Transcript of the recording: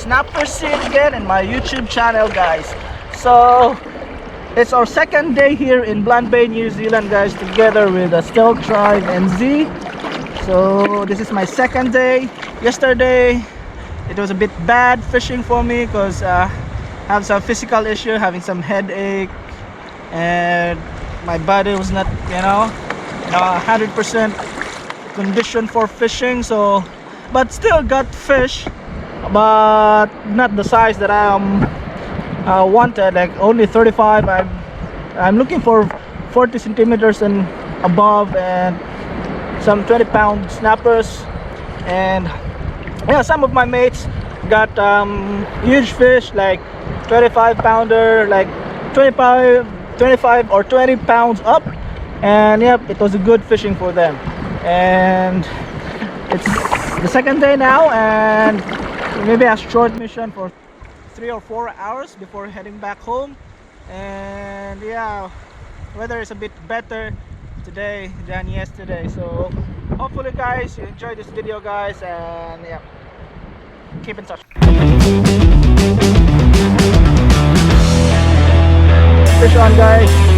snapper seed again in my YouTube channel, guys. So it's our second day here in Blunt Bay, New Zealand, guys, together with Stealth Tribe and Z. So this is my second day. Yesterday it was a bit bad fishing for me because I have some physical issue, having some headache, and my body was not 100% condition for fishing. So but still got fish, but not the size that I wanted, like only 35. I'm looking for 40 centimeters and above, and some 20-pound snappers. And yeah, some of my mates got huge fish, like 25 pounder, like 25 or 20 pounds up. And yep, it was a good fishing for them. And it's the second day now, and maybe a short mission for 3 or 4 hours before heading back home. And yeah, weather is a bit better today than yesterday. So hopefully, guys, you enjoy this video, guys, and yeah, keep in touch. Fish on, guys.